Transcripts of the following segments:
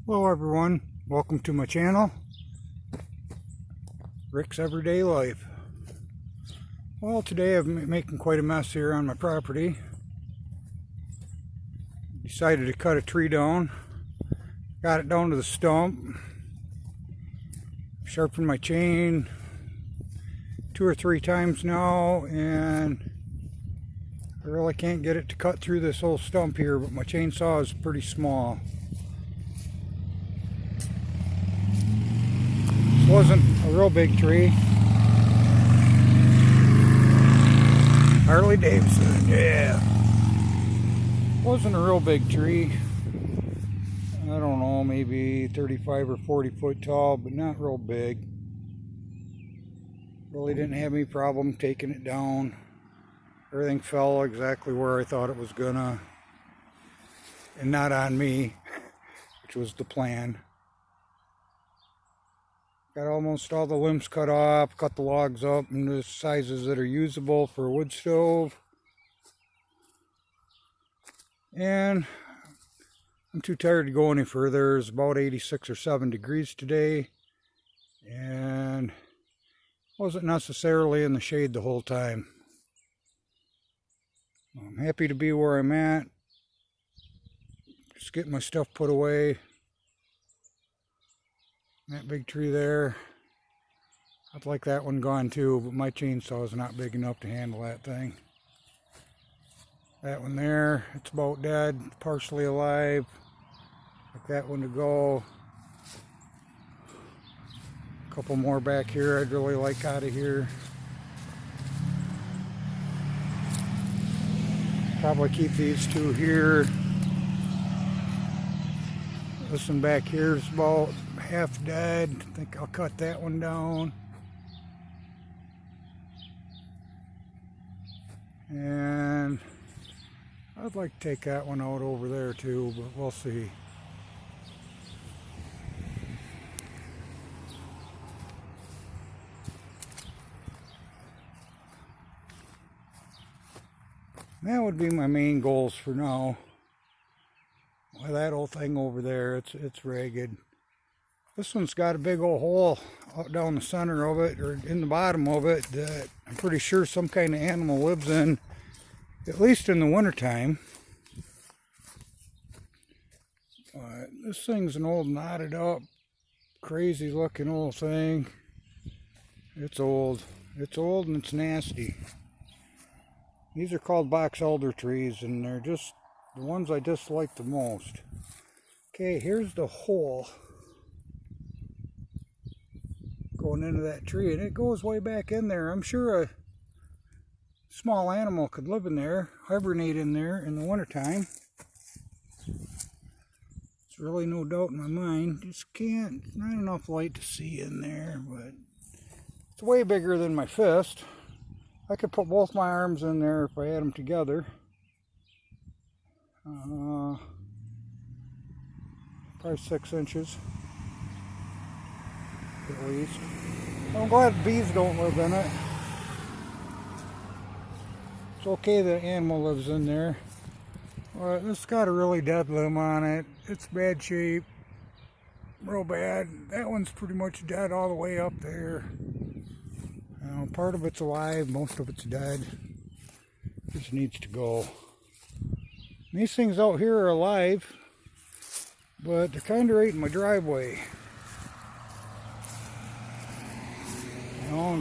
Hello everyone, welcome to my channel, Rick's Everyday Life. Well, today I'm making quite a mess here on my property. Decided to cut a tree down, got it down to the stump, sharpened my chain 2 or 3 times now, and I really can't get it to cut through this whole stump here, but my chainsaw is pretty small. This wasn't a real big tree. Harley Davidson, yeah. Wasn't a real big tree. I don't know, maybe 35 or 40 foot tall, but not real big. Really didn't have any problem taking it down. Everything fell exactly where I thought it was gonna, and not on me, which was the plan. Got almost all the limbs cut off, cut the logs up into sizes that are usable for a wood stove. And I'm too tired to go any further. It's about 86 or 7 degrees today, and wasn't necessarily in the shade the whole time. I'm happy to be where I'm at. Just getting my stuff put away. That big tree there, I'd like that one gone too, but my chainsaw is not big enough to handle that thing. That one there, it's about dead, partially alive. Like that one to go. A couple more back here I'd really like out of here. Probably keep these 2 here. This one back here is about half dead. I think I'll cut that one down. And I'd like to take that one out over there too, but we'll see. That would be my main goals for now. Well, that old thing over there, it's ragged. This one's got a big old hole out down the center of it, or in the bottom of it, that I'm pretty sure some kind of animal lives in, at least in the wintertime. But this thing's an old knotted up, crazy looking old thing. It's old. It's old and it's nasty. These are called box elder trees, and they're just the ones I dislike the most. Okay, here's the hole going into that tree, and it goes way back in there. I'm sure a small animal could live in there, hibernate in there in the wintertime. There's really no doubt in my mind. Just can't, not enough light to see in there, but it's way bigger than my fist. I could put both my arms in there if I had them together. Probably 6 inches at least. I'm glad bees don't live in it. It's okay that animal lives in there. But it's got a really dead limb on it. It's bad shape, real bad. That one's pretty much dead all the way up there. Part of it's alive, most of it's dead. Just needs to go. These things out here are alive, but they're kind of right in my driveway.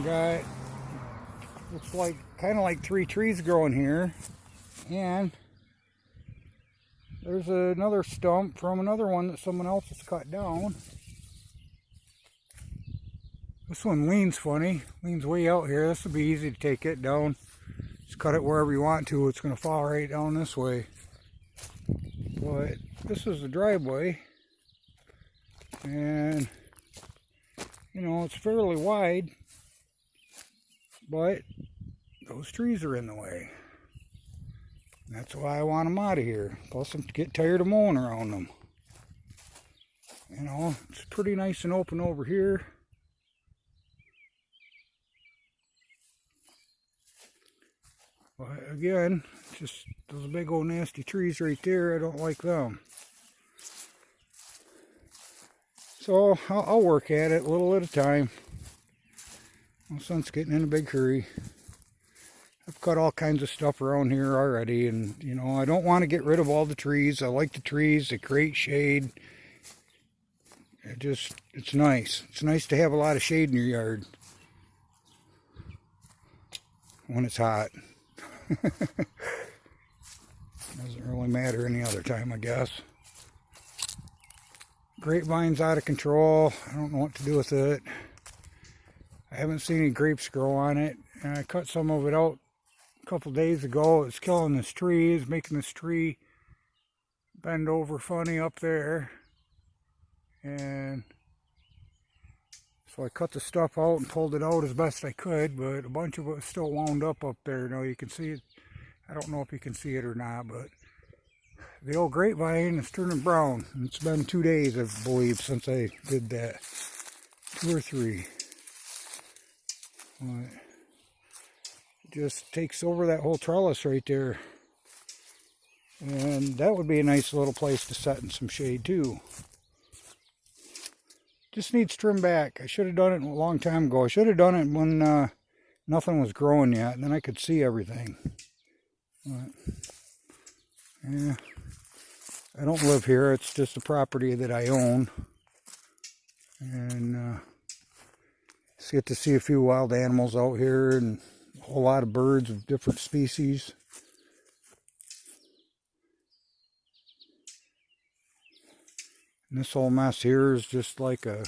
Got, looks like kind of like 3 trees growing here, and there's another stump from another one that someone else has cut down. This one leans funny, leans way out here. This will be easy to take it down. Just cut it wherever you want to. It's going to fall right down this way. But this is the driveway, and you know, it's fairly wide, but those trees are in the way. And that's why I want them out of here. Plus, I get tired of mowing around them. You know, it's pretty nice and open over here. But again, just those big old nasty trees right there, I don't like them. So I'll work at it a little at a time. No sense getting in a big hurry. I've cut all kinds of stuff around here already, and you know, I don't want to get rid of all the trees. I like the trees, they create shade. It's nice. It's nice to have a lot of shade in your yard when it's hot. Doesn't really matter any other time, I guess. Grapevine's out of control. I don't know what to do with it. I haven't seen any grapes grow on it. And I cut some of it out a couple days ago. It's killing this tree. It's making this tree bend over funny up there. And so I cut the stuff out and pulled it out as best I could, but a bunch of it was still wound up there. Now you can see it. I don't know if you can see it or not, but the old grapevine is turning brown. It's been 2 days, I believe, since I did that. 2 or 3. But it just takes over that whole trellis right there. And that would be a nice little place to set in some shade too. Just needs trim back. I should have done it a long time ago. I should have done it when nothing was growing yet, and then I could see everything. But, yeah, I don't live here. It's just a property that I own. And get to see a few wild animals out here and a whole lot of birds of different species. And this whole mess here is just like a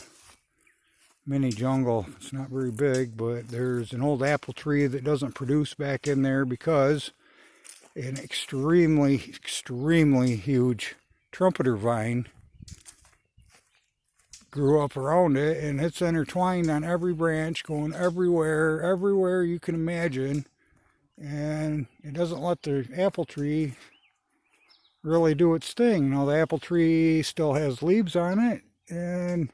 mini jungle. It's not very big, but there's an old apple tree that doesn't produce back in there because an extremely huge trumpeter vine grew up around it, and it's intertwined on every branch, going everywhere you can imagine, and it doesn't let the apple tree really do its thing. Now the apple tree still has leaves on it, and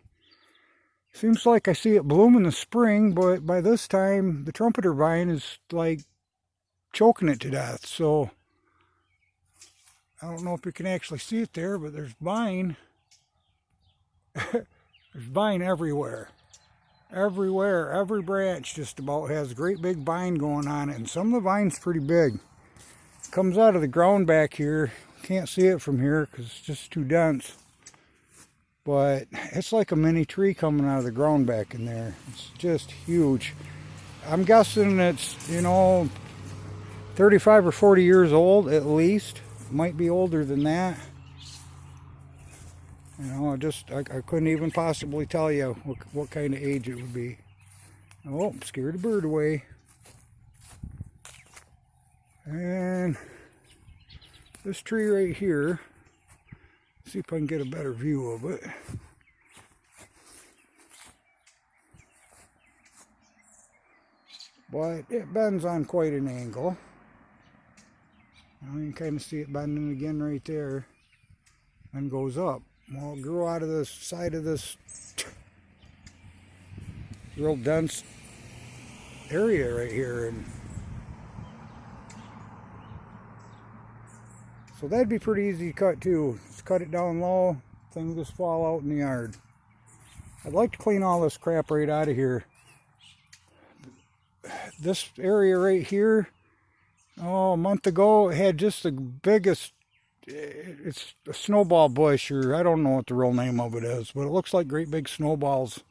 seems like I see it bloom in the spring, but by this time the trumpeter vine is like choking it to death. So I don't know if you can actually see it there, but there's vine. There's vine everywhere. Everywhere, every branch just about has a great big vine going on it, and some of the vine's pretty big. It comes out of the ground back here. Can't see it from here because it's just too dense. But it's like a mini tree coming out of the ground back in there. It's just huge. I'm guessing it's, 35 or 40 years old at least. Might be older than that. I couldn't even possibly tell you what kind of age it would be. Oh, scared a bird away. And this tree right here, see if I can get a better view of it. But it bends on quite an angle. Now you can kind of see it bending again right there, and goes up. Well, it grew out of the side of this real dense area right here, and so that'd be pretty easy to cut too. Just cut it down low, things just fall out in the yard. I'd like to clean all this crap right out of here. This area right here, a month ago, it had just the biggest, it's a snowball bush, or I don't know what the real name of it is, but it looks like great big snowballs.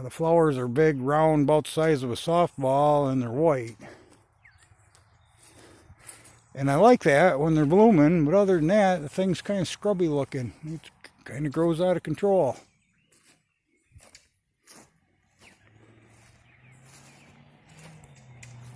The flowers are big, round, about the size of a softball, and they're white. And I like that when they're blooming, but other than that, the thing's kind of scrubby looking. It kind of grows out of control.